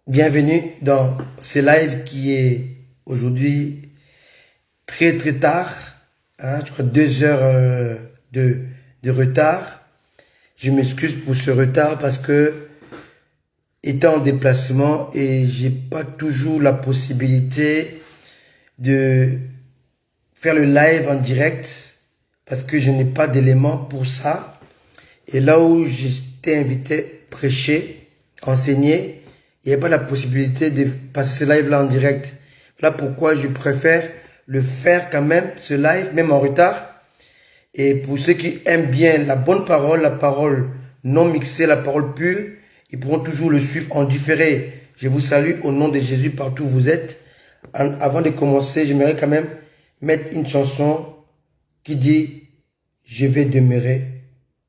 Bienvenue dans ce live qui est aujourd'hui très tard, hein, je crois 2 heures de retard. Je m'excuse pour ce retard parce que étant en déplacement et j'ai pas toujours la possibilité de faire le live en direct parce que je n'ai pas d'éléments pour ça. Et là où j'étais invité prêcher, enseigner, il n'y avait pas la possibilité de passer ce live-là en direct. Voilà pourquoi je préfère le faire quand même, ce live, même en retard. Et pour ceux qui aiment bien la bonne parole, la parole non mixée, la parole pure, ils pourront toujours le suivre en différé. Je vous salue au nom de Jésus partout où vous êtes. Avant de commencer, j'aimerais quand même mettre une chanson qui dit « Je vais demeurer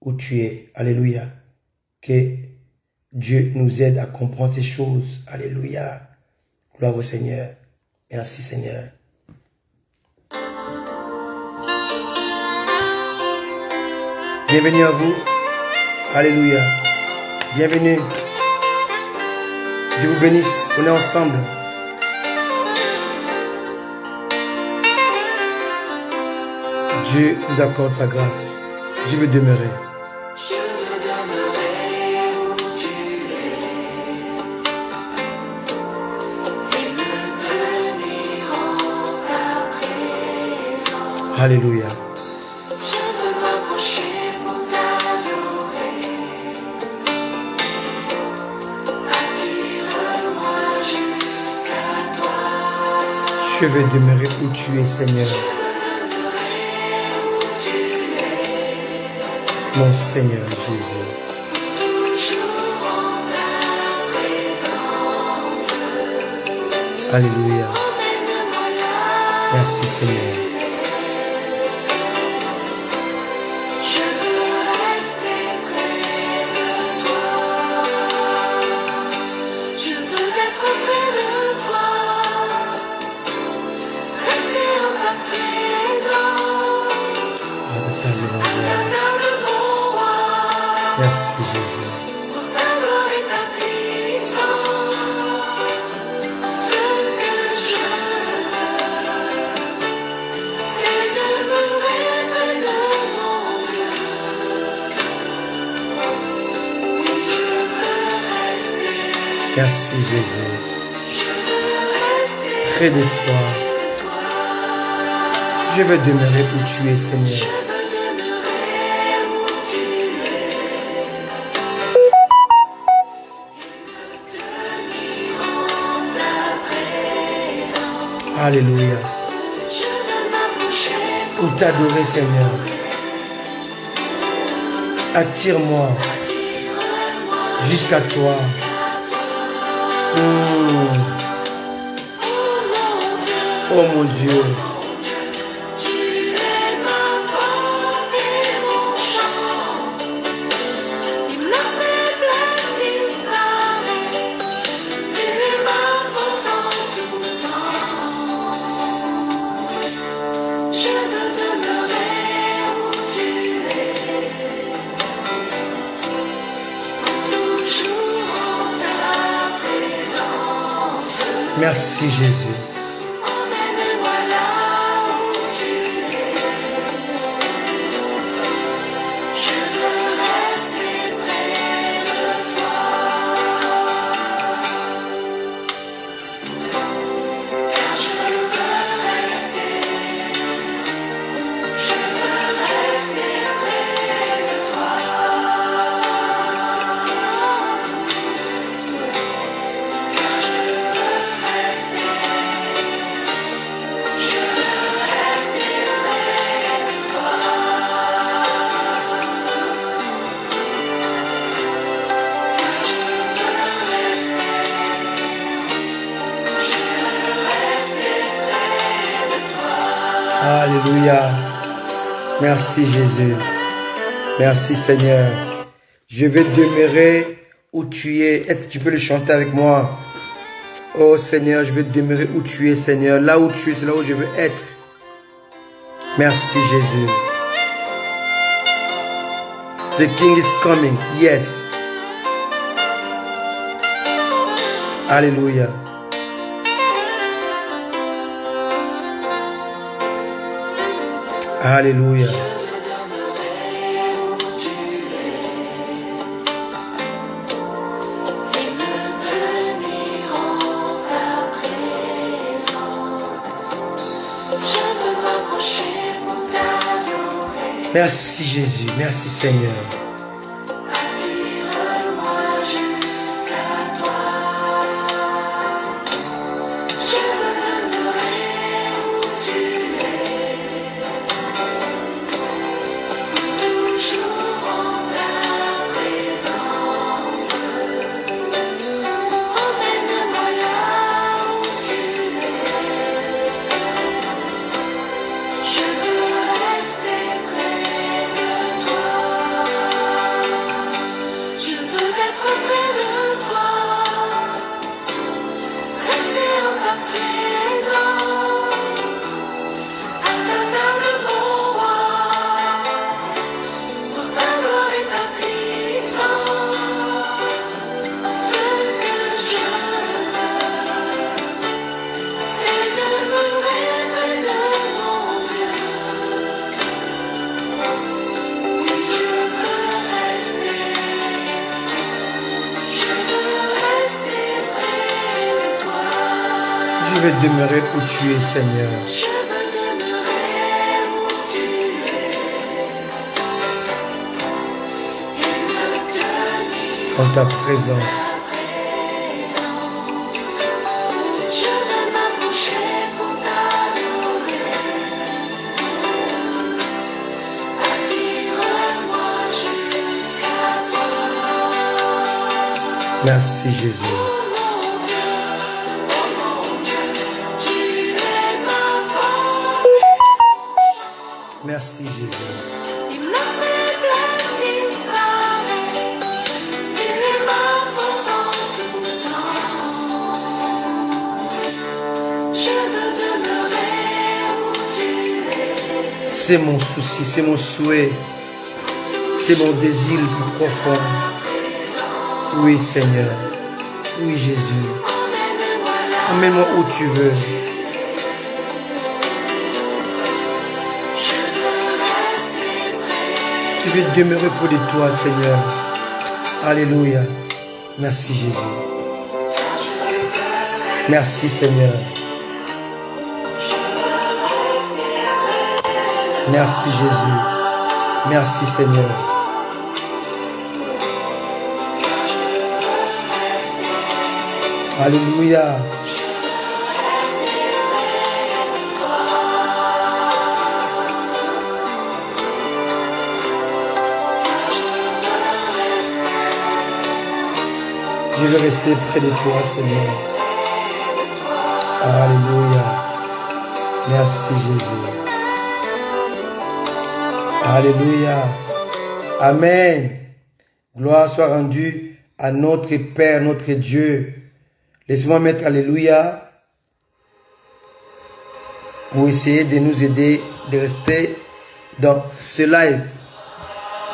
où tu es ». Alléluia. Que Dieu nous aide à comprendre ces choses. Alléluia. Gloire au Seigneur. Merci Seigneur. Bienvenue à vous. Alléluia. Bienvenue. Dieu vous bénisse. On est ensemble. Dieu nous accorde sa grâce. Je veux demeurer. Alléluia. Je vais demeurer où tu es, Seigneur. Mon Seigneur Jésus. Alléluia. Merci Seigneur. Merci Jésus. Merci Jésus. Près de toi. Je veux demeurer où tu es, Seigneur. Alléluia. Pour t'adorer, Seigneur. Attire-moi jusqu'à toi. Oh mon Dieu. Merci Jésus. Alléluia. Merci Jésus. Merci Seigneur. Je vais demeurer où tu es. Est-ce que tu peux le chanter avec moi? Oh Seigneur, je vais demeurer où tu es, Seigneur. Là où tu es, c'est là où je veux être. Merci Jésus. The King is coming. Yes. Alléluia. Alléluia. Merci Jésus, merci Seigneur. Je vais demeurer où tu es, Seigneur. En ta présence. Merci Jésus. Merci Jésus. C'est mon souci, c'est mon souhait, c'est mon désir le plus profond. Oui Seigneur, oui Jésus. Emmène-moi où tu veux. Je vais demeurer près de toi, Seigneur. Alléluia. Merci, Jésus. Merci, Seigneur. Merci, Jésus. Merci, Seigneur. Alléluia. Je vais rester près de toi, Seigneur. Alléluia. Merci, Jésus. Alléluia. Amen. Gloire soit rendue à notre Père, notre Dieu. Laissez-moi mettre Alléluia pour essayer de nous aider de rester dans ce live.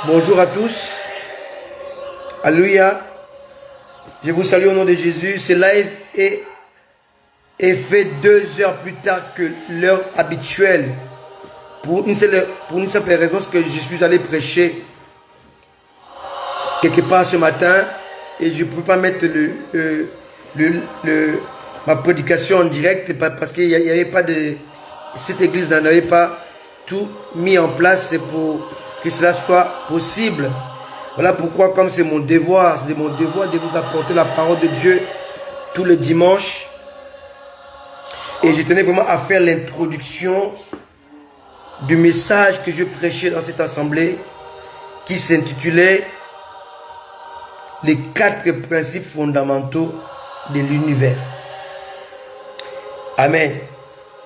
Bonjour à tous. Alléluia. Je vous salue au nom de Jésus. Ce live est fait 2 heures plus tard que l'heure habituelle. Pour une simple raison, c'est que je suis allé prêcher quelque part ce matin et je ne pouvais pas mettre ma prédication en direct parce qu'il n'y avait pas de... Cette église n'avait pas tout mis en place pour que cela soit possible. Voilà pourquoi, comme c'est mon devoir, de vous apporter la parole de Dieu tous les dimanches. Et je tenais vraiment à faire l'introduction du message que je prêchais dans cette assemblée qui s'intitulait « Les 4 principes fondamentaux de l'univers ». Amen.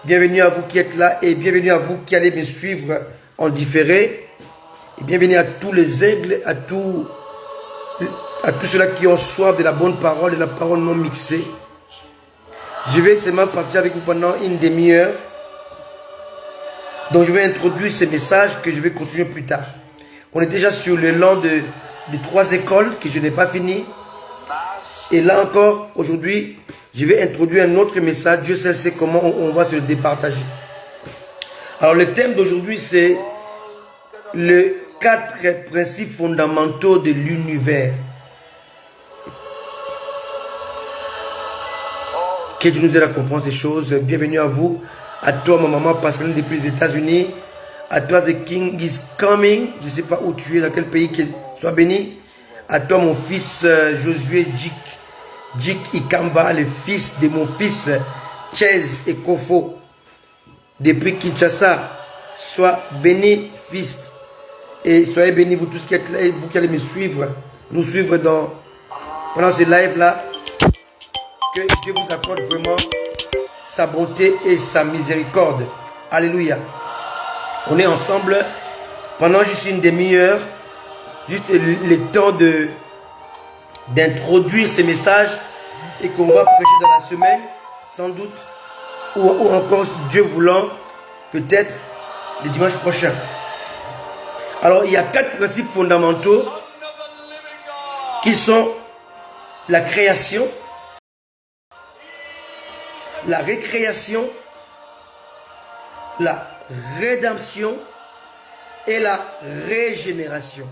Bienvenue à vous qui êtes là et bienvenue à vous qui allez me suivre en différé. Et bienvenue à tous les aigles, à tous ceux-là qui ont soif de la bonne parole et de la parole non mixée. Je vais seulement partir avec vous pendant une demi-heure. Donc je vais introduire ces messages que je vais continuer plus tard. On est déjà sur le long de 3 écoles que je n'ai pas fini. Et là encore, aujourd'hui, je vais introduire un autre message. Dieu seul sait comment on va se le départager. Alors le thème d'aujourd'hui, c'est les 4 principes fondamentaux de l'univers. Que Dieu nous aide à comprendre ces choses. Bienvenue à vous, à toi ma maman Pascaline depuis les États-Unis, à toi The King is coming, je ne sais pas où tu es, dans quel pays, qu'il soit béni. À toi mon fils Josué Djik Ikamba, le fils de mon fils Chez et Kofo, depuis Kinshasa. Sois béni fils, et soyez bénis vous tous qui êtes là, et vous qui allez me suivre, nous suivre pendant ce live là. Que Dieu vous accorde vraiment sa bonté et sa miséricorde. Alléluia. On est ensemble pendant juste une demi-heure, juste le temps d'introduire ces messages et qu'on va prêcher dans la semaine, sans doute, ou encore, Dieu voulant, peut-être le dimanche prochain. Alors, il y a 4 principes fondamentaux qui sont la création, la récréation, la rédemption et la régénération.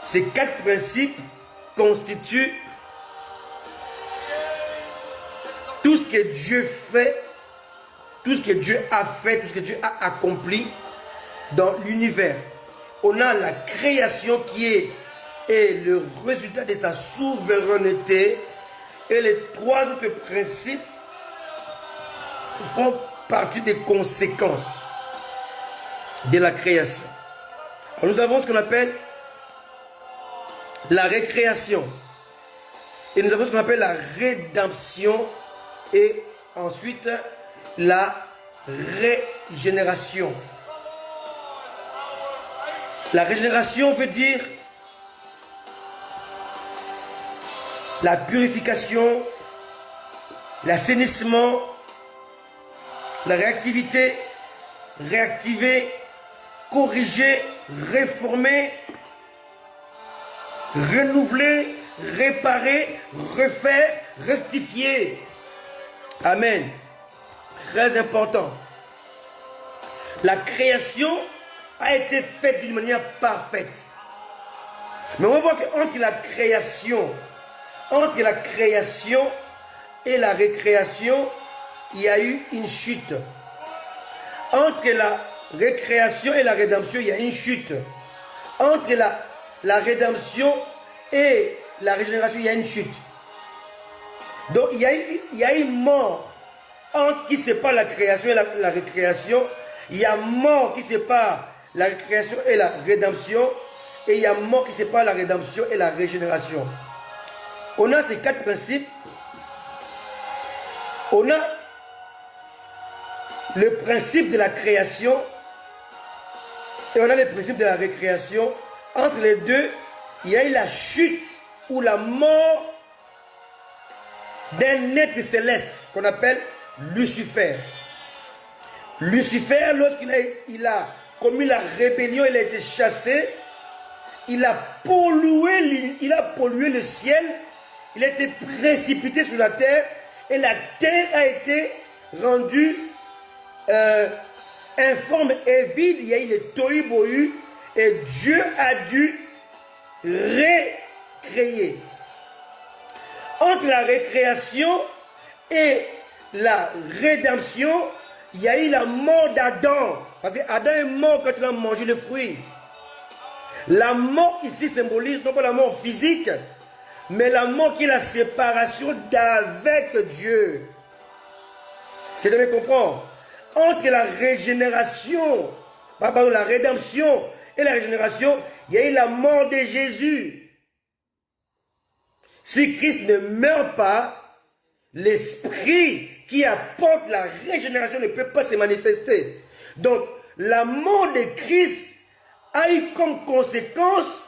Ces 4 principes constituent tout ce que Dieu fait, tout ce que Dieu a fait, tout ce que Dieu a accompli dans l'univers. On a la création qui est le résultat de sa souveraineté, et les 3 autres principes font partie des conséquences de la création. Alors nous avons ce qu'on appelle la récréation, et nous avons ce qu'on appelle la rédemption, et ensuite la régénération. La régénération veut dire la purification, l'assainissement, la réactivité, réactiver, corriger, réformer, renouveler, réparer, refaire, rectifier. Amen. Très important. La création a été faite d'une manière parfaite. Mais on va voir qu'entre la création et la récréation, il y a eu une chute. Entre la récréation et la rédemption, il y a une chute. Entre la rédemption et la régénération, il y a une chute. Donc il y a une mort entre qui sépare la création et la récréation. Il y a mort qui sépare la récréation et la rédemption. Et il y a mort qui sépare la rédemption et la régénération. On a ces 4 principes. On a le principe de la création et on a le principe de la récréation. Entre les deux, il y a eu la chute ou la mort d'un être céleste qu'on appelle Lucifer. Lucifer, lorsqu'il a commis la rébellion, il a été chassé, il a pollué le ciel, il a été précipité sur la terre et la terre a été rendue informe et vide. Il y a eu le tohu-bohu et Dieu a dû recréer. Entre la récréation et la rédemption, il y a eu la mort d'Adam. Parce qu'Adam est mort quand il a mangé le fruit. La mort ici symbolise non pas la mort physique, mais la mort qui est la séparation d'avec Dieu. Tu devez comprendre. Entre la régénération, pardon, la rédemption et la régénération, il y a eu la mort de Jésus. Si Christ ne meurt pas, l'esprit qui apporte la régénération ne peut pas se manifester. Donc, la mort de Christ a eu comme conséquence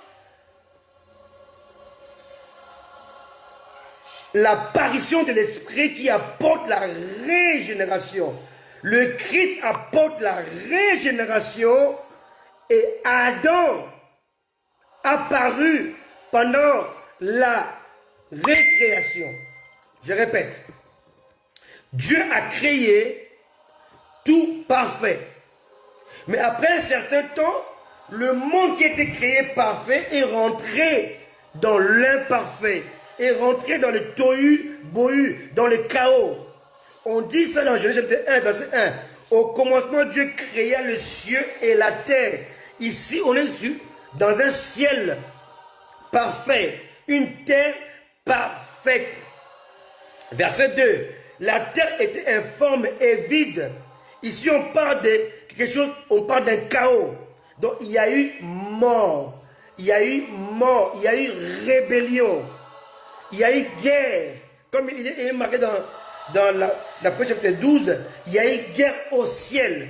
l'apparition de l'esprit qui apporte la régénération. Le Christ apporte la régénération et Adam apparu pendant la récréation. Je répète. Dieu a créé tout parfait. Mais après un certain temps, le monde qui était créé parfait est rentré dans l'imparfait, est rentré dans le tohu, bohu, dans le chaos. On dit ça dans Genèse chapitre 1, verset 1. Au commencement, Dieu créa le ciel et la terre. Ici, on est dans un ciel parfait, une terre parfaite. Verset 2. La terre était informe et vide. Ici, on parle de quelque chose, on parle d'un chaos. Donc, il y a eu mort. Il y a eu mort. Il y a eu rébellion. Il y a eu guerre. Comme il est marqué dans la chapitre 12, il y a eu guerre au ciel.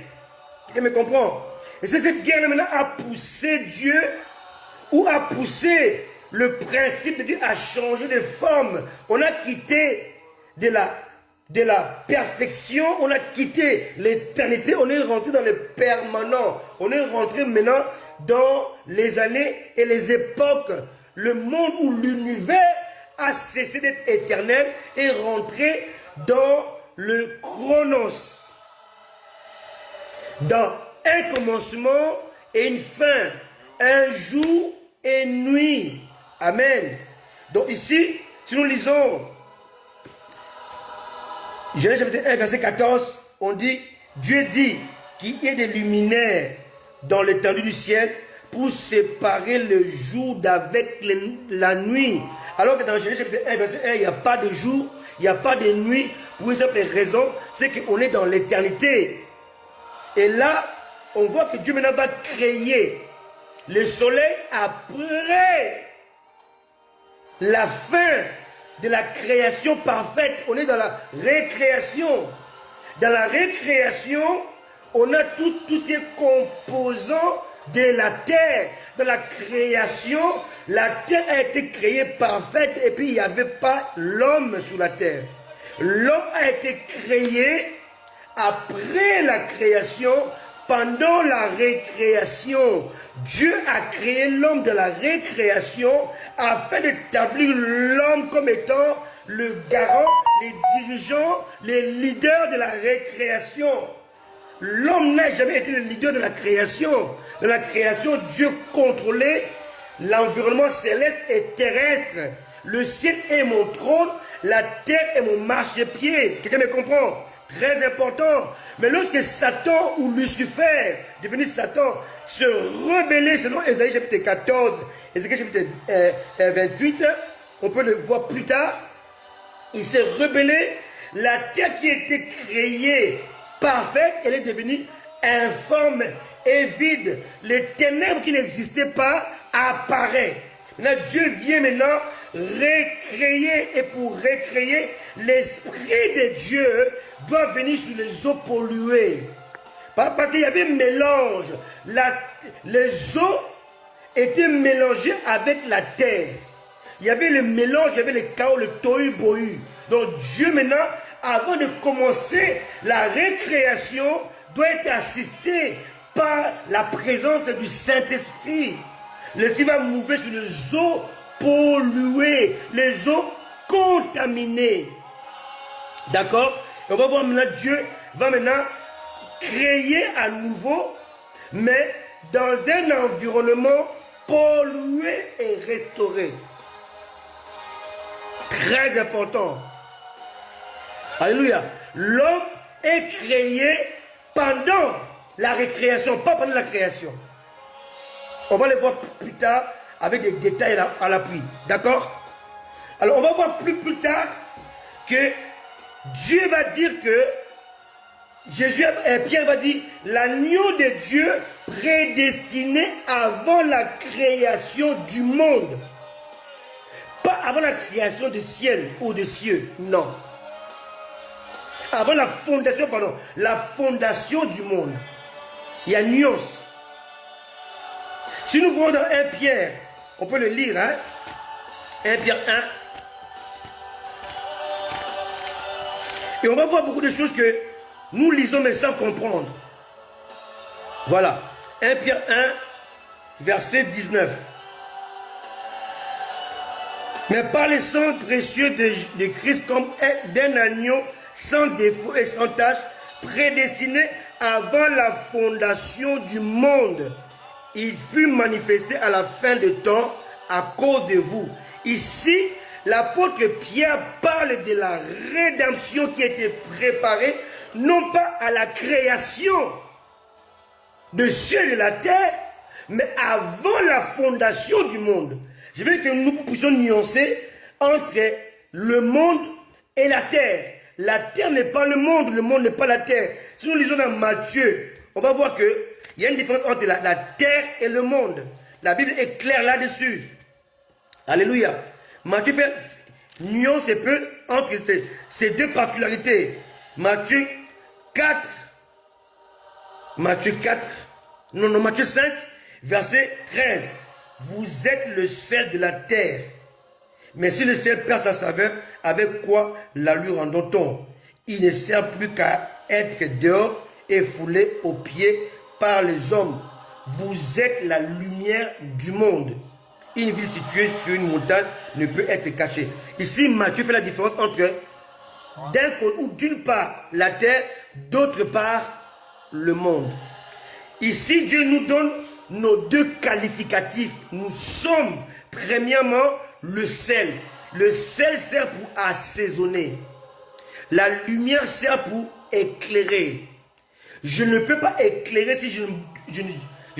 Quelqu'un me comprend? Et c'est cette guerre maintenant a poussé Dieu, ou a poussé le principe de Dieu à changer de forme. On a quitté de la perfection, on a quitté l'éternité, on est rentré dans le permanent. On est rentré maintenant dans les années et les époques. Le monde où l'univers a cessé d'être éternel et rentré dans le chronos. Dans un commencement et une fin. Un jour et nuit. Amen. Donc ici, si nous lisons Genèse chapitre 1, verset 14, on dit, Dieu dit qu'il y ait des luminaires dans l'étendue du ciel pour séparer le jour d'avec la nuit. Alors que dans Genèse chapitre 1, verset 1, il n'y a pas de jour, il n'y a pas de nuit, pour une simple raison, c'est qu'on est dans l'éternité. Et là, on voit que Dieu maintenant va créer le soleil après la fin de la création parfaite. On est dans la récréation. Dans la récréation, on a tout ce qui est composant de la terre. Dans la création, la terre a été créée parfaite et puis il n'y avait pas l'homme sur la terre. L'homme a été créé après la création, pendant la récréation. Dieu a créé l'homme de la récréation afin d'établir l'homme comme étant le garant, les dirigeants, les leaders de la récréation. L'homme n'a jamais été le leader de la création. Dans la création, Dieu contrôlait l'environnement céleste et terrestre. Le ciel est mon trône, la terre est mon marchepied. Quelqu'un me comprend? Très important. Mais lorsque Satan ou Lucifer, devenu Satan, se rebellait selon Ésaïe chapitre 14, Ésaïe chapitre 28, on peut le voir plus tard, il s'est rebellé, la terre qui était créée parfaite, elle est devenue informe et vide. Les ténèbres qui n'existaient pas apparaissent. Maintenant, Dieu vient maintenant recréer, et pour recréer, l'Esprit de Dieu doit venir sur les eaux polluées. Parce qu'il y avait un mélange. Les eaux étaient mélangées avec la terre. Il y avait le mélange, il y avait le chaos, le tohu bohu. Donc Dieu maintenant, avant de commencer la récréation, doit être assisté par la présence du Saint-Esprit. L'Esprit va mouver sur les eaux polluées, les eaux contaminées. D'accord? On va voir maintenant, Dieu va maintenant créer à nouveau, mais dans un environnement pollué et restauré. Très important. Alléluia. L'homme est créé pendant la récréation, pas pendant la création. On va le voir plus tard avec des détails à l'appui. D'accord? Alors on va voir plus tard que Dieu va dire que Pierre va dire l'agneau de Dieu prédestiné avant la création du monde. Pas avant la création du ciel ou des cieux, non. Avant la fondation du monde. Il y a une nuance. Si nous voyons dans 1 Pierre, on peut le lire, hein? 1 Pierre 1. Et on va voir beaucoup de choses que nous lisons mais sans comprendre. Voilà. 1 Pierre 1, verset 19. Mais par le sang précieux de Christ comme d'un agneau sans défaut et sans tache, prédestiné avant la fondation du monde. Il fut manifesté à la fin de temps à cause de vous. Ici, l'apôtre Pierre parle de la rédemption qui a été préparée, non pas à la création de cieux et de la terre, mais avant la fondation du monde. Je veux que nous puissions nuancer entre le monde et la terre. La terre n'est pas le monde n'est pas la terre. Si nous lisons dans Matthieu, on va voir qu'il y a une différence entre la terre et le monde. La Bible est claire là-dessus. Alléluia. Matthieu fait nuance un peu entre ces deux particularités. Matthieu 5, verset 13. Vous êtes le sel de la terre. Mais si le sel perd sa saveur, avec quoi la lui rendons-on? Il ne sert plus qu'à être dehors et foulé aux pieds par les hommes. Vous êtes la lumière du monde. Une ville située sur une montagne ne peut être cachée. Ici, Matthieu fait la différence entre d'une part la terre, d'autre part le monde. Ici, Dieu nous donne nos deux qualificatifs. Nous sommes, premièrement, le sel. Le sel sert pour assaisonner. La lumière sert pour éclairer. Je ne peux pas éclairer si je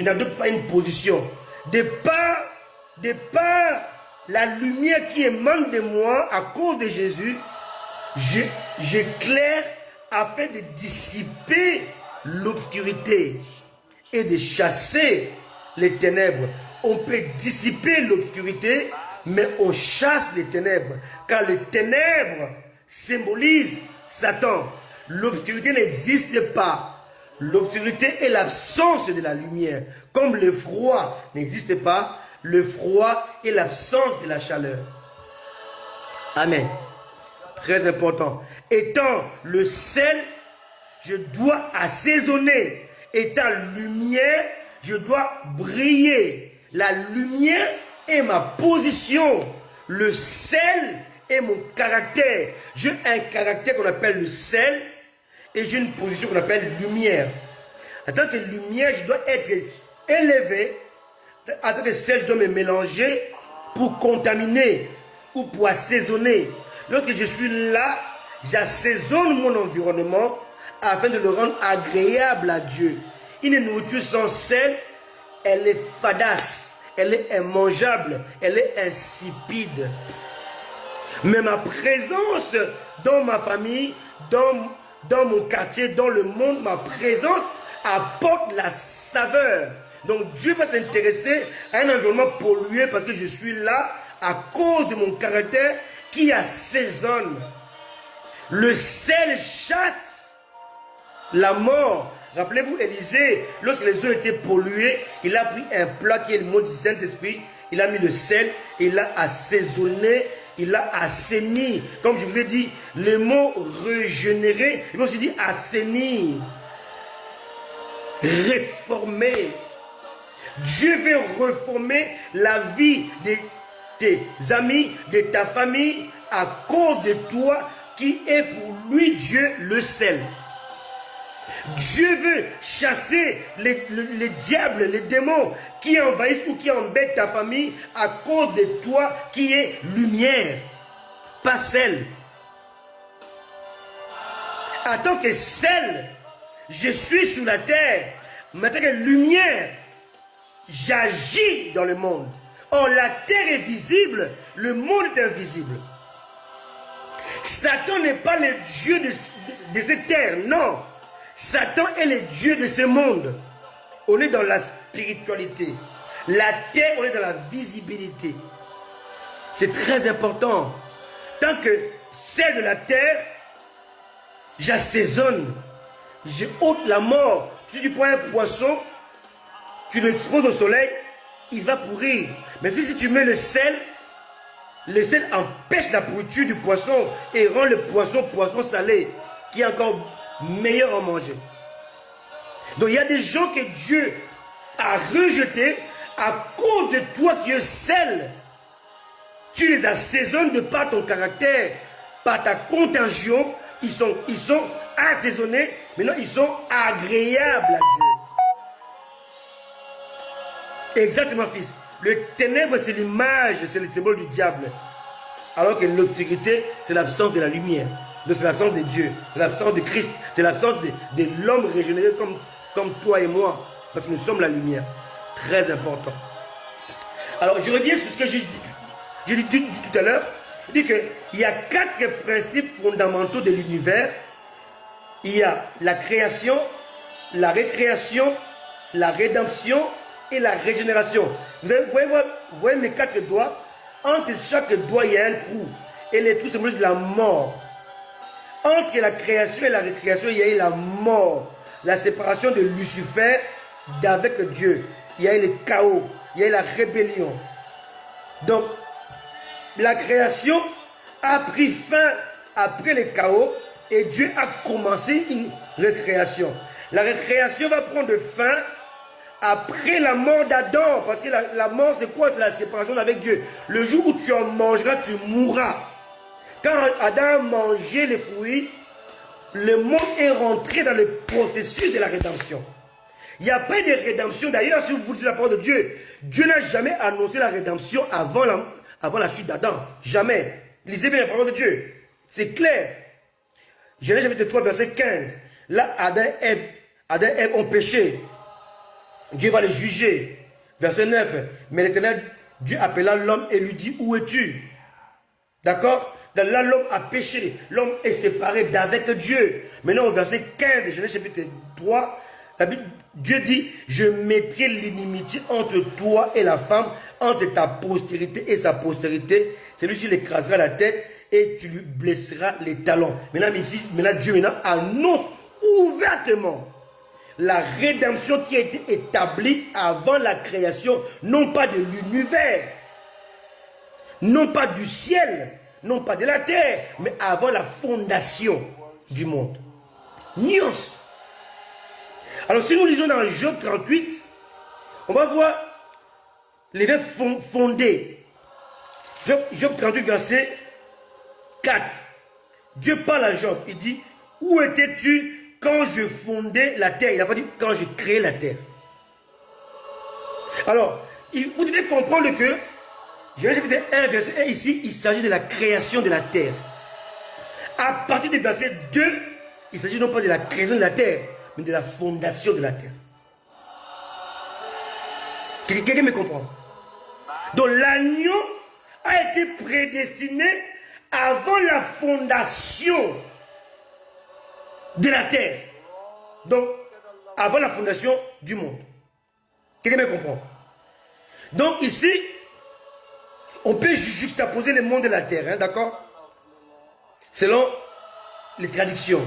n'adopte pas une position. De par la lumière qui émane de moi à cause de Jésus, j'éclaire afin de dissiper l'obscurité et de chasser les ténèbres. On peut dissiper l'obscurité, mais on chasse les ténèbres, car les ténèbres symbolisent Satan. L'obscurité n'existe pas. L'obscurité est l'absence de la lumière. Comme le froid n'existe pas, le froid est l'absence de la chaleur. Amen. Très important. Étant le sel, je dois assaisonner. Étant lumière, je dois briller. La lumière est ma position. Le sel est mon caractère. J'ai un caractère qu'on appelle le sel et j'ai une position qu'on appelle lumière. En tant que lumière, je dois être élevé. En tant que sel, je dois me mélanger pour contaminer ou pour assaisonner. Lorsque je suis là, j'assaisonne mon environnement afin de le rendre agréable à Dieu. Une nourriture sans sel, elle est fadasse, elle est immangeable, elle est insipide. Mais ma présence dans ma famille, dans mon quartier, dans le monde, ma présence apporte la saveur. Donc Dieu va s'intéresser à un environnement pollué parce que je suis là à cause de mon caractère qui assaisonne. Le sel chasse la mort. Rappelez-vous Élisée, lorsque les eaux étaient polluées, il a pris un plat qui est le mot du Saint-Esprit, il a mis le sel, il l'a assaisonné, il l'a assaini. Comme je vous ai dit, le mot régénérer, il faut aussi dire assainir, réformer. Dieu veut reformer la vie de tes amis, de ta famille, à cause de toi qui est pour lui Dieu le sel. Dieu veut chasser les diables, les démons qui envahissent ou qui embêtent ta famille à cause de toi qui es lumière, pas sel. En tant que sel, je suis sur la terre, mais en tant que lumière, j'agis dans le monde. Or, la terre est visible, le monde est invisible. Satan n'est pas le Dieu de cette terre, non. Satan est le Dieu de ce monde. On est dans la spiritualité. La terre, on est dans la visibilité. C'est très important. Tant que c'est de la terre, j'assaisonne. Je ôte la mort. Si tu prends un poisson, tu l'exposes au soleil, il va pourrir. Mais si tu mets le sel empêche la pourriture du poisson et rend le poisson salé, qui est encore meilleur à manger. Donc il y a des gens que Dieu a rejetés à cause de toi qui es sel. Tu les assaisonnes de par ton caractère, par ta contagion. Ils sont assaisonnés, maintenant ils sont agréables à Dieu. Exactement, fils. Le ténèbre, c'est l'image, c'est le symbole du diable. Alors que l'obscurité, c'est l'absence de la lumière. Donc c'est l'absence de Dieu, c'est l'absence de Christ, c'est l'absence de l'homme régénéré comme toi et moi. Parce que nous sommes la lumière. Très important. Alors je reviens sur ce que j'ai dit tout à l'heure. Il dit qu'il y a 4 principes fondamentaux de l'univers. Il y a la création, la récréation, la rédemption et la régénération. Vous voyez mes 4 doigts. Entre chaque doigt, il y a un trou. Et les trous symbolisent la mort. Entre la création et la récréation, il y a eu la mort. La séparation de Lucifer d'avec Dieu. Il y a eu le chaos. Il y a eu la rébellion. Donc, la création a pris fin après le chaos et Dieu a commencé une récréation. La récréation va prendre fin après la mort d'Adam, parce que la mort c'est quoi? C'est la séparation avec Dieu. Le jour où tu en mangeras, tu mourras. Quand Adam a mangé les fruits, le monde est rentré dans le processus de la rédemption. Il n'y a pas de rédemption. D'ailleurs, si vous lisez la parole de Dieu, Dieu n'a jamais annoncé la rédemption avant la chute d'Adam. Jamais. Lisez bien la parole de Dieu. C'est clair. Genèse chapitre 3, verset 15. Là, Adam et Ève ont péché. Dieu va les juger. Verset 9. Mais l'Éternel, Dieu appela l'homme et lui dit, où es-tu? D'accord? Là, l'homme a péché. L'homme est séparé d'avec Dieu. Maintenant, au verset 15 de Genèse chapitre 3, Dieu dit, je mettrai l'inimitié entre toi et la femme, entre ta postérité et sa postérité. Celui-ci l'écrasera la tête et tu lui blesseras les talons. Maintenant, Dieu annonce ouvertement la rédemption qui a été établie avant la création, non pas de l'univers, non pas du ciel, non pas de la terre, mais avant la fondation du monde. Nuance. Alors si nous lisons dans Job 38, on va voir les verbes fondés. Job 38, verset 4. Dieu parle à Job, il dit, où étais-tu quand je fondais la terre? Il n'a pas dit quand j'ai créé la terre. Alors, vous devez comprendre que, Genèse 1, verset 1, ici, il s'agit de la création de la terre. À partir du verset 2, il s'agit non pas de la création de la terre, mais de la fondation de la terre. Quelqu'un me comprend? Donc l'agneau a été prédestiné avant la fondation de la terre. Donc, avant la fondation du monde. Quelqu'un me comprend? Donc ici, on peut juxtaposer le monde de la terre, hein, d'accord? Selon les traditions.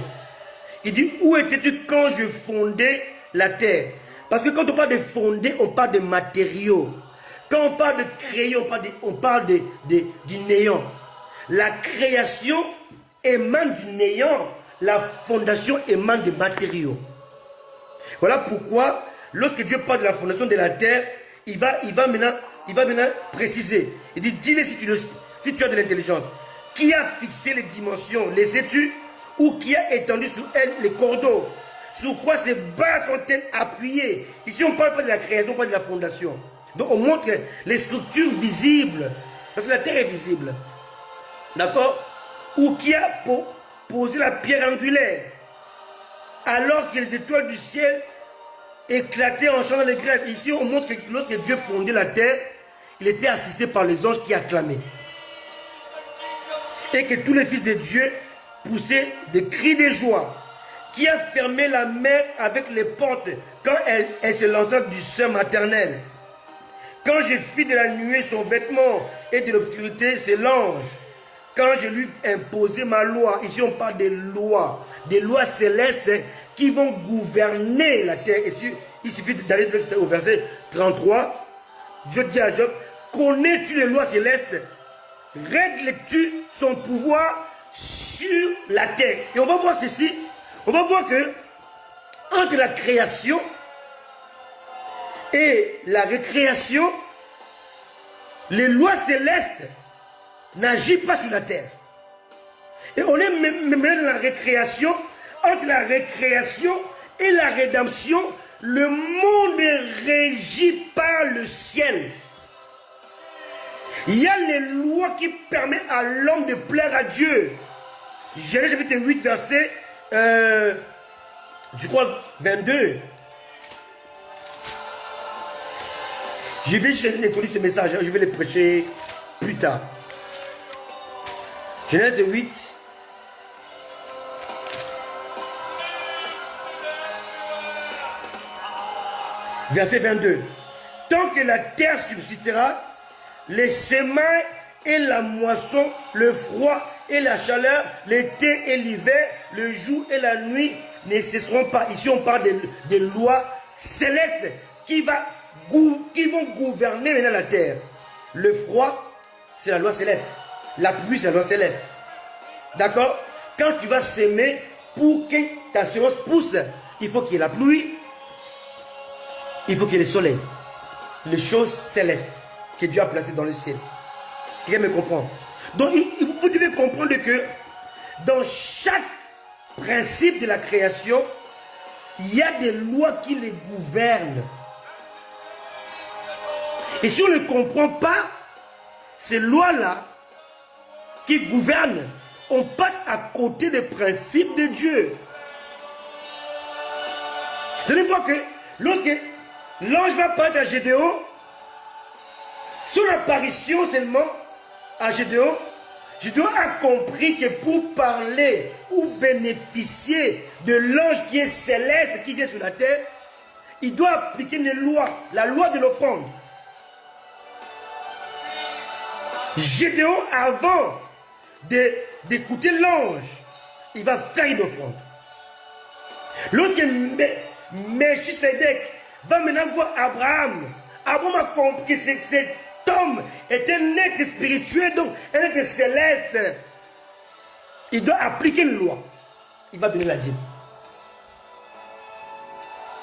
Il dit, où étais-tu quand je fondais la terre? Parce que quand on parle de fonder, on parle de matériaux. Quand on parle de créer, on parle du néant. La création émane du néant. La fondation émane des matériaux. Voilà pourquoi, lorsque Dieu parle de la fondation de la terre, il va maintenant préciser. Il dit, dis-le si tu as de l'intelligence. Qui a fixé les dimensions? Les sais-tu? Ou qui a étendu sur elles les cordeaux? Sur quoi ces bases sont-elles appuyées? Ici, on ne parle pas de la création, on parle de la fondation. Donc, on montre les structures visibles. Parce que la terre est visible. D'accord? Ou qui a posé la pierre angulaire? Alors que les étoiles du ciel éclataient en chantant les graisses. Ici, on montre que lorsque Dieu fondait la terre, il était assisté par les anges qui acclamaient. Et que tous les fils de Dieu poussaient des cris de joie. Qui a fermé la mer avec les portes quand elle se lança du sein maternel. Quand je fis de la nuée son vêtement et de l'obscurité c'est l'ange. Quand je lui imposais ma loi. Ici on parle des lois célestes qui vont gouverner la terre. Ici, il suffit d'aller au verset 33. Je dis à Job, connais-tu les lois célestes? Règles-tu son pouvoir sur la terre? Et on va voir ceci. On va voir que entre la création et la récréation, les lois célestes n'agit pas sur la terre. Et on est même dans la récréation. Entre la récréation et la rédemption, le monde est régi par le ciel. Il y a les lois qui permettent à l'homme de plaire à Dieu. Genèse chapitre 8, verset, je crois, 22. Je vais introduire ce message, je vais le prêcher plus tard. Genèse 8. Verset 22. Tant que la terre subsistera, les semailles et la moisson, le froid et la chaleur, l'été et l'hiver, le jour et la nuit ne cesseront pas. Ici, on parle des lois célestes qui vont gouverner maintenant la terre. Le froid, c'est la loi céleste. La pluie, c'est la loi céleste. D'accord? Quand tu vas s'aimer, pour que ta semence pousse, il faut qu'il y ait la pluie, il faut qu'il y ait le soleil. Les choses célestes que Dieu a placées dans le ciel. Quelqu'un me comprend? Donc, vous devez comprendre que dans chaque principe de la création, il y a des lois qui les gouvernent. Et si on ne comprend pas ces lois-là qui gouvernent, on passe à côté des principes de Dieu. Vous allez voir que lorsque l'ange va parler à Gédéon, son apparition seulement à Gédéon, Gédéon a compris que pour parler ou bénéficier de l'ange qui est céleste, qui vient sur la terre, il doit appliquer une loi, la loi de l'offrande. Gédéon, avant d'écouter l'ange, il va faire une offrande. Lorsque Melchisedec va maintenant voir Abraham, Abraham a compris que cet homme est un être spirituel, donc un être céleste. Il doit appliquer une loi. Il va donner la dîme.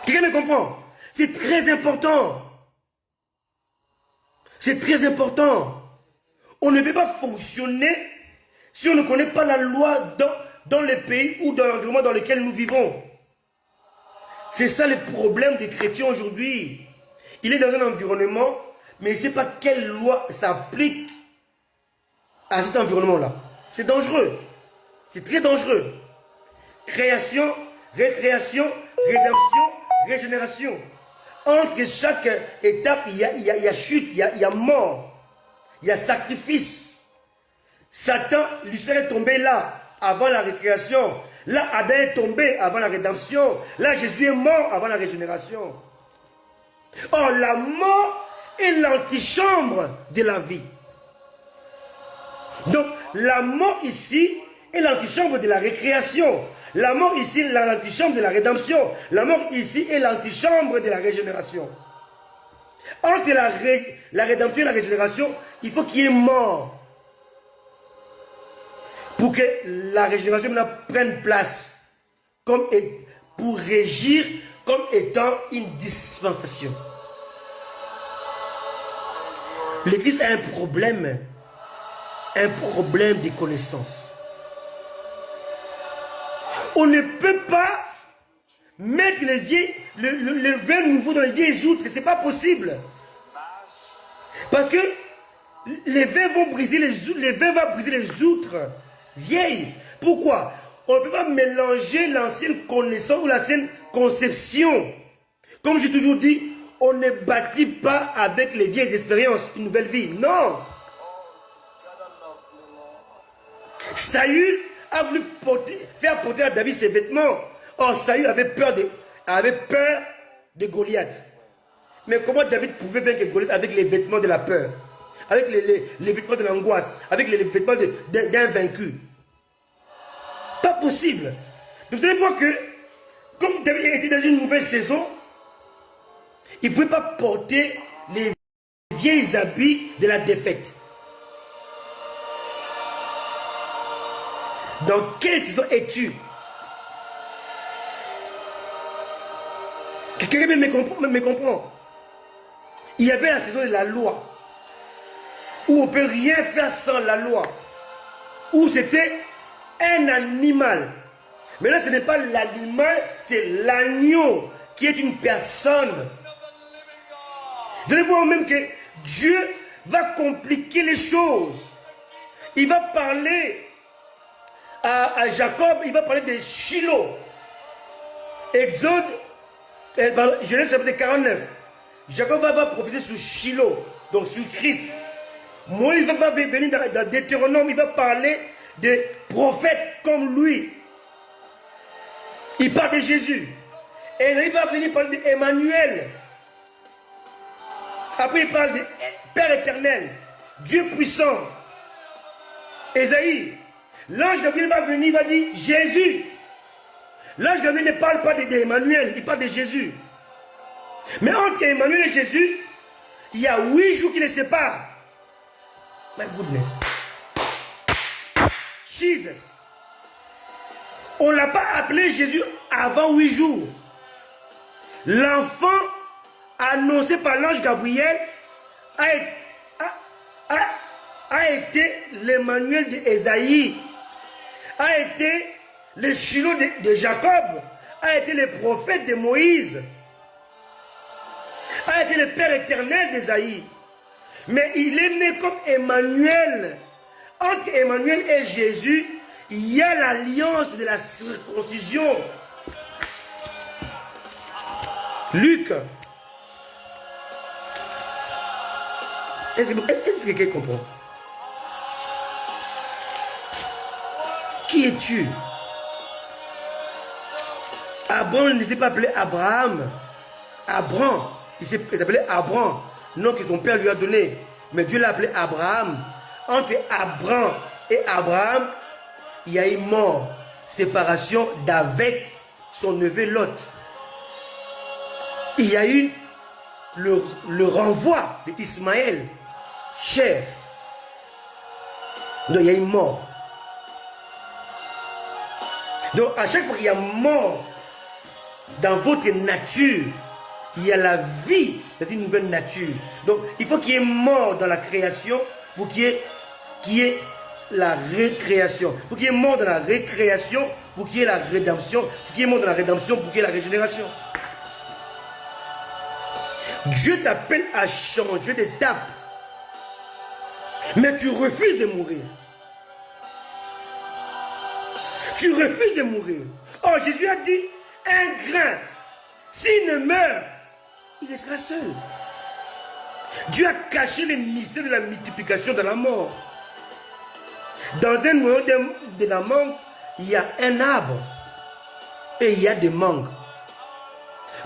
Quelqu'un me comprend? C'est très important. C'est très important. On ne peut pas fonctionner si on ne connaît pas la loi dans le pays ou dans l'environnement dans lequel nous vivons. C'est ça le problème des chrétiens aujourd'hui. Il est dans un environnement, mais il ne sait pas quelle loi s'applique à cet environnement-là. C'est dangereux. C'est très dangereux. Création, récréation, rédemption, régénération. Entre chaque étape, il y a chute, il y a mort. Il y a sacrifice. Satan, Lucifer est tombé là, avant la récréation. Là, Adam est tombé avant la rédemption. Là, Jésus est mort avant la régénération. Or, la mort est l'antichambre de la vie. Donc, la mort ici est l'antichambre de la récréation. La mort ici est l'antichambre de la rédemption. La mort ici est l'antichambre de la régénération. Entre la rédemption et la régénération, il faut qu'il y ait mort. Pour que la régénération prenne place. Pour régir comme étant une dispensation. L'Église a un problème de connaissance. On ne peut pas mettre le vin nouveau dans les vieilles outres, ce n'est pas possible. Parce que les vins vont briser les outres vieilles. Pourquoi? On ne peut pas mélanger l'ancienne connaissance ou l'ancienne conception. Comme j'ai toujours dit, on ne bâtit pas avec les vieilles expériences une nouvelle vie. Non. Saül a voulu faire porter à David ses vêtements. Or, Saül avait peur de Goliath. Mais comment David pouvait vaincre Goliath avec les vêtements de la peur, avec les vêtements de l'angoisse, avec les vêtements d'un vaincu? Pas possible. Vous allez voir que, comme David était dans une nouvelle saison, il ne pouvait pas porter les vieilles habits de la défaite. Dans quelle saison es-tu? Quelqu'un me comprend? Il y avait la saison de la loi, où on ne peut rien faire sans la loi, où c'était un animal. Mais là, ce n'est pas l'animal, c'est l'agneau qui est une personne. Vous allez voir même que Dieu va compliquer les choses. Il va parler à Jacob, il va parler de Shiloh. Exode, Genèse chapitre 49. Jacob va prophétiser sur Shiloh, donc sur Christ. Moïse va venir dans Deutéronome, il va parler de prophètes comme lui. Il parle de Jésus. Et il va venir parler d'Emmanuel. Après, il parle de Père éternel, Dieu puissant. Ésaïe, l'ange Gabriel va venir, il va dire Jésus. L'ange Gabriel ne parle pas d'Emmanuel, il parle de Jésus. Mais entre Emmanuel et Jésus, il y a 8 jours qui les séparent. My goodness. Jesus. On ne l'a pas appelé Jésus avant 8 jours. L'enfant annoncé par l'ange Gabriel a été l'Emmanuel d'Ésaïe, a été le Shiloh de Jacob, a été le prophète de Moïse, a été le Père éternel d'Ésaïe. Mais il est né comme Emmanuel. Entre Emmanuel et Jésus, il y a l'alliance de la circoncision. Luc. Est-ce que quelqu'un comprend? Qui es-tu? Abraham ne s'est pas appelé Abraham. Abraham. Il s'appelait Abraham. Nom que son père lui a donné. Mais Dieu l'a appelé Abraham. Entre Abraham et Abraham, il y a eu mort. Séparation d'avec son neveu Lot. Il y a eu le renvoi d'Ismaël, cher. Donc il y a eu mort. Donc à chaque fois qu'il y a mort dans votre nature, il y a la vie dans une nouvelle nature. Donc il faut qu'il y ait mort dans la création pour qu'il y ait la récréation. Il faut qu'il y ait mort dans la récréation pour qu'il y ait la rédemption. Il faut qu'il y ait mort dans la rédemption pour qu'il y ait la régénération. Dieu t'appelle à changer d'étape. Mais tu refuses de mourir. Tu refuses de mourir. Oh, Jésus a dit, un grain, s'il ne meurt, il restera seul. Dieu a caché les mystères de la multiplication dans la mort. Dans un noyau de la mangue, il y a un arbre et il y a des mangues.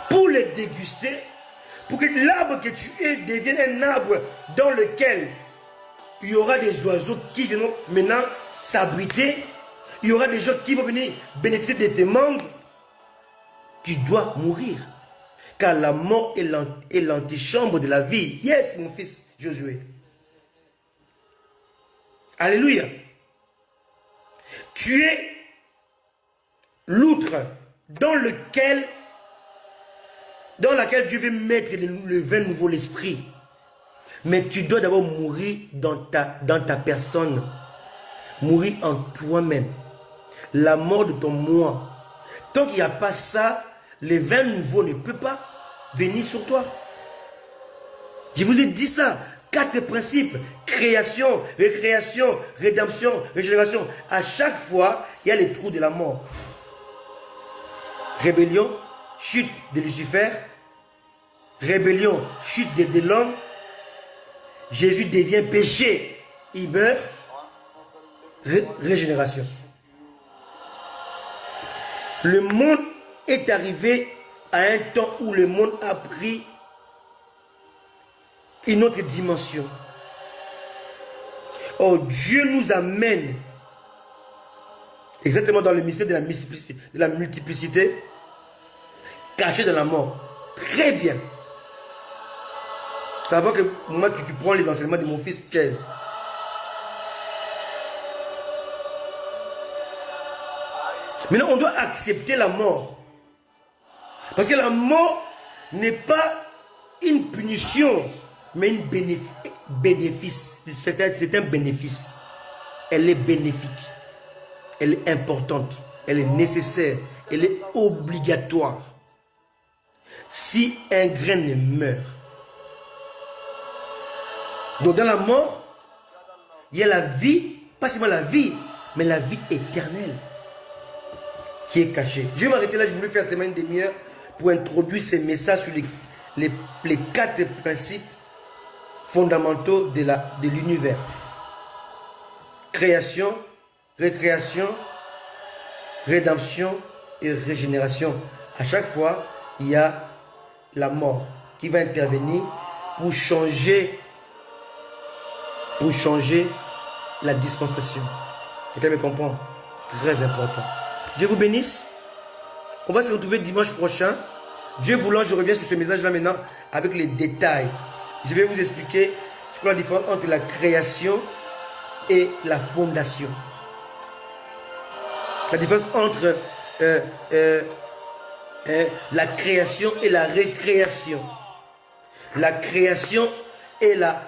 Pour les déguster, pour que l'arbre que tu es devienne un arbre dans lequel il y aura des oiseaux qui viendront maintenant s'abriter, il y aura des gens qui vont venir bénéficier de tes mangues, tu dois mourir. Car la mort est l'antichambre de la vie. Yes, mon fils Josué. Alléluia. Tu es l'outre dans laquelle Dieu veut mettre le vin nouveau, l'esprit. Mais tu dois d'abord mourir dans ta personne. Mourir en toi-même. La mort de ton moi. Tant qu'il n'y a pas ça, le vin nouveau ne peut pas venir sur toi. Je vous ai dit ça. 4 principes. Création, récréation, rédemption, régénération. À chaque fois, il y a les trous de la mort. Rébellion, chute de Lucifer. Rébellion, chute de l'homme. Jésus devient péché. Il meurt. Régénération. Le monde est arrivé à un temps où le monde a pris une autre dimension. Oh, Dieu nous amène exactement dans le mystère de la multiplicité, caché dans la mort. Très bien. Ça va que moi, tu prends les enseignements de mon fils Chaise. Maintenant, on doit accepter la mort. Parce que la mort n'est pas une punition, mais bénéfice. C'est un bénéfice. Elle est bénéfique. Elle est importante. Elle est nécessaire. Elle est obligatoire. Si un grain ne meurt. Donc dans la mort, il y a la vie, pas seulement la vie, mais la vie éternelle qui est cachée. Je vais m'arrêter là, je voulais faire semaine demi-heure pour introduire ces messages sur les 4 principes fondamentaux de l'univers. Création, récréation, rédemption et régénération. À chaque fois, il y a la mort qui va intervenir pour changer la dispensation. Quelqu'un me comprend? Très important. Dieu vous bénisse. On va se retrouver dimanche prochain. Dieu voulant, je reviens sur ce message-là maintenant avec les détails. Je vais vous expliquer ce qu'est la différence entre la création et la fondation. La différence entre la création et la récréation. La création et la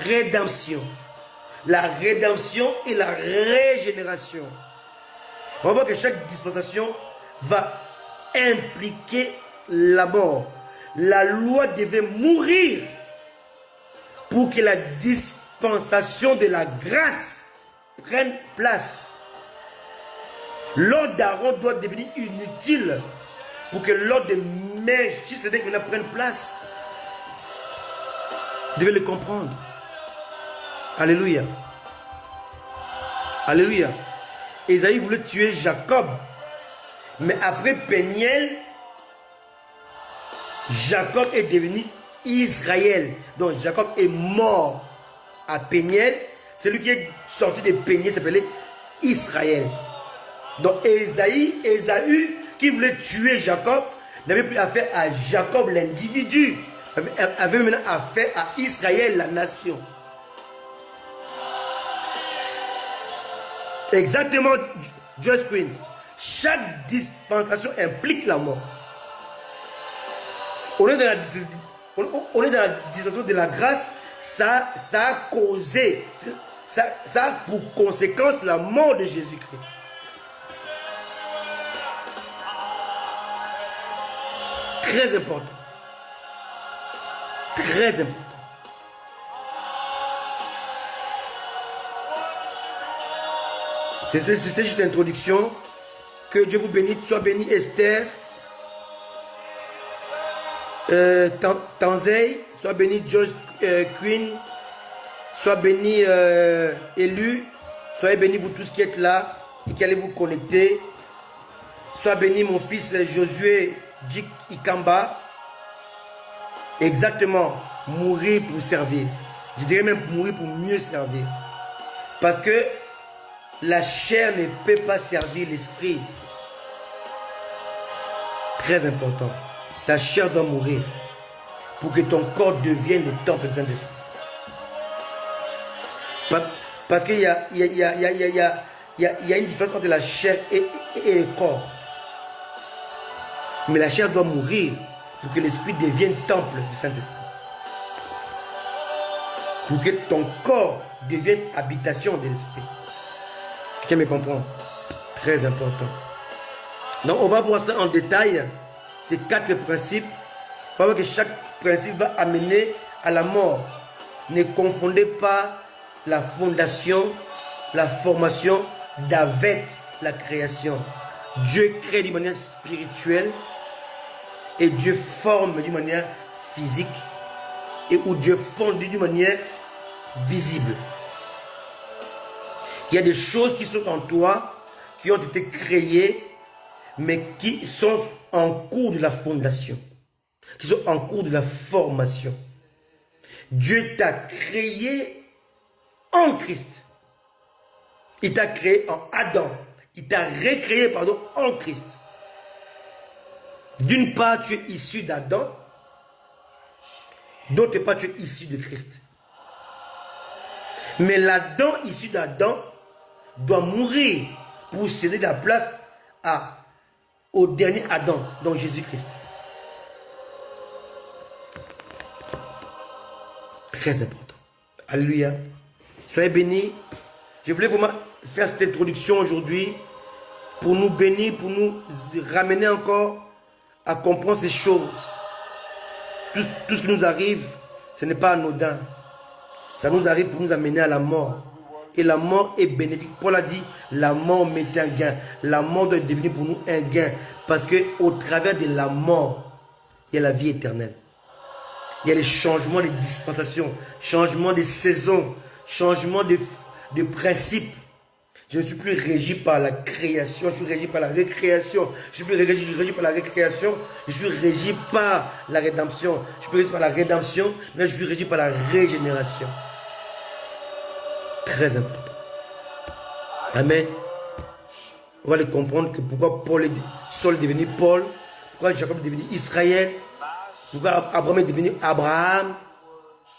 rédemption. La rédemption et la régénération. On voit que chaque dispensation va impliquer la mort. La loi devait mourir pour que la dispensation de la grâce prenne place. L'ordre d'Aaron doit devenir inutile pour que l'ordre de Melchisédek prenne place. Vous devez le comprendre. Alléluia. Alléluia. Ésaïe voulait tuer Jacob. Mais après Péniel, Jacob est devenu Israël. Donc Jacob est mort à Péniel. Celui qui est sorti de Péniel s'appelait Israël. Donc Ésaü qui voulait tuer Jacob n'avait plus affaire à Jacob l'individu. Avait maintenant affaire à Israël la nation. Exactement, Joyce Queen. Chaque dispensation implique la mort. On est dans la dispensation de la grâce, ça a causé, ça a pour conséquence la mort de Jésus-Christ. Très important. Très important. C'était juste l'introduction. Que Dieu vous bénisse. Sois béni Esther. Tanzei. Sois béni Joyce Queen. Sois béni Élu. Soyez bénis vous tous qui êtes là et qui allez vous connecter. Sois béni mon fils Josué Djik Ikamba. Exactement. Mourir pour servir. Je dirais même mourir pour mieux servir. Parce que la chair ne peut pas servir l'esprit. Très important. Ta chair doit mourir pour que ton corps devienne le temple du Saint-Esprit. Parce qu'il y a une différence entre la chair et le corps. Mais la chair doit mourir pour que l'esprit devienne temple du Saint-Esprit. Pour que ton corps devienne habitation de l'esprit. Quelqu'un me comprend? Très important. Donc on va voir ça en détail. Ces 4 principes. On va voir que chaque principe va amener à la mort. Ne confondez pas la fondation, la formation d'avec la création. Dieu crée d'une manière spirituelle et Dieu forme d'une manière physique et où Dieu fonde d'une manière visible. Il y a des choses qui sont en toi, qui ont été créées, mais qui sont en cours de la fondation, qui sont en cours de la formation. Dieu t'a créé en Christ. Il t'a créé en Adam. Il t'a recréé, pardon, en Christ. D'une part, tu es issu d'Adam. D'autre part, tu es issu de Christ. Mais l'Adam issu d'Adam doit mourir pour céder la place au dernier Adam, donc Jésus-Christ. Très important. Alléluia. Soyez bénis. Je voulais vraiment faire cette introduction aujourd'hui pour nous bénir, pour nous ramener encore à comprendre ces choses. Tout ce qui nous arrive, ce n'est pas anodin. Ça nous arrive pour nous amener à la mort. Et la mort est bénéfique. Paul a dit, la mort m'est un gain. La mort doit devenir pour nous un gain. Parce qu'au travers de la mort, il y a la vie éternelle. Il y a les changements des dispensations, changements des saisons, changements de principes. Je ne suis plus régi par la création, je suis régi par la récréation. Je suis plus régi par la récréation, je suis régi par la rédemption. Je suis plus régi par la rédemption, mais je suis régi par la régénération. Très important. Amen. On va les comprendre que pourquoi Saul est devenu Paul, pourquoi Jacob est devenu Israël, pourquoi Abraham est devenu Abraham.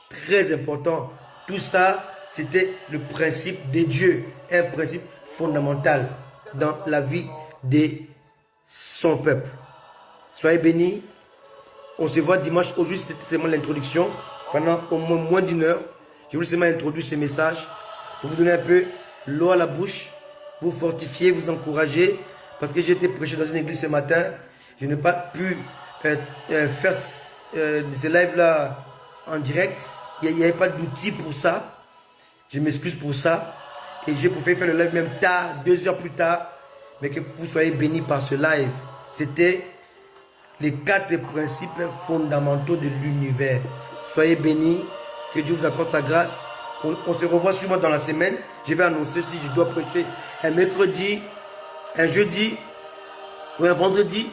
Très important. Tout ça, c'était le principe de Dieu, un principe fondamental dans la vie de son peuple. Soyez bénis. On se voit dimanche. Aujourd'hui, c'était seulement l'introduction. Pendant au moins d'une heure, je voulais seulement introduire ce message pour vous donner un peu l'eau à la bouche, vous fortifier, vous encourager. Parce que j'ai été prêché dans une église ce matin. Je n'ai pas pu faire ce live-là en direct. Il n'y avait pas d'outil pour ça. Je m'excuse pour ça. Et j'ai préféré faire le live même tard, 2 heures plus tard. Mais que vous soyez bénis par ce live. C'était les 4 principes fondamentaux de l'univers. Soyez bénis. Que Dieu vous accorde sa grâce. On se revoit sûrement dans la semaine. Je vais annoncer si je dois prêcher un mercredi, un jeudi ou un vendredi.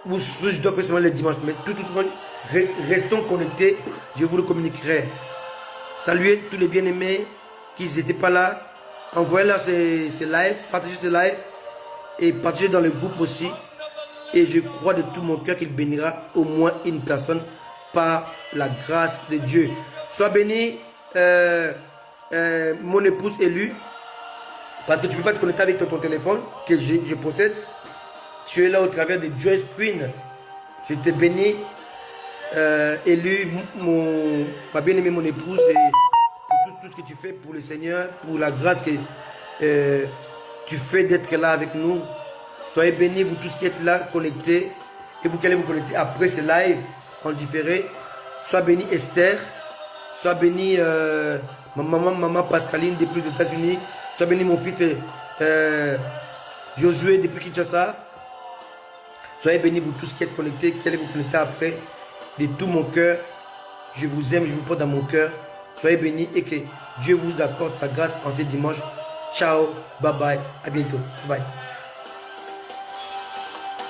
Ou si je dois prêcher seulement les dimanches. Mais tout le monde, restons connectés. Je vous le communiquerai. Saluez tous les bien-aimés qui n'étaient pas là. Envoyez-leur ces lives, partagez ces lives et partagez dans le groupe aussi. Et je crois de tout mon cœur qu'il bénira au moins une personne par la grâce de Dieu. Sois béni, mon épouse élue, parce que tu ne peux pas te connecter avec ton téléphone que je possède. Tu es là au travers de Joyce Queen. Je te bénis. Élu, ma bien-aimée, mon épouse, et pour tout ce que tu fais pour le Seigneur, pour la grâce que tu fais d'être là avec nous. Soyez bénis, vous tous qui êtes là, connectés, et vous qui allez vous connecter après ce live en différé. Sois béni Esther, sois béni maman Pascaline depuis les États-Unis, sois béni mon fils Josué depuis Kinshasa. Soyez bénis, vous tous qui êtes connectés, qui allez vous connecter après. De tout mon cœur, je vous aime, je vous porte dans mon cœur. Soyez bénis et que Dieu vous accorde sa grâce en ce dimanche. Ciao, bye bye, à bientôt. Bye.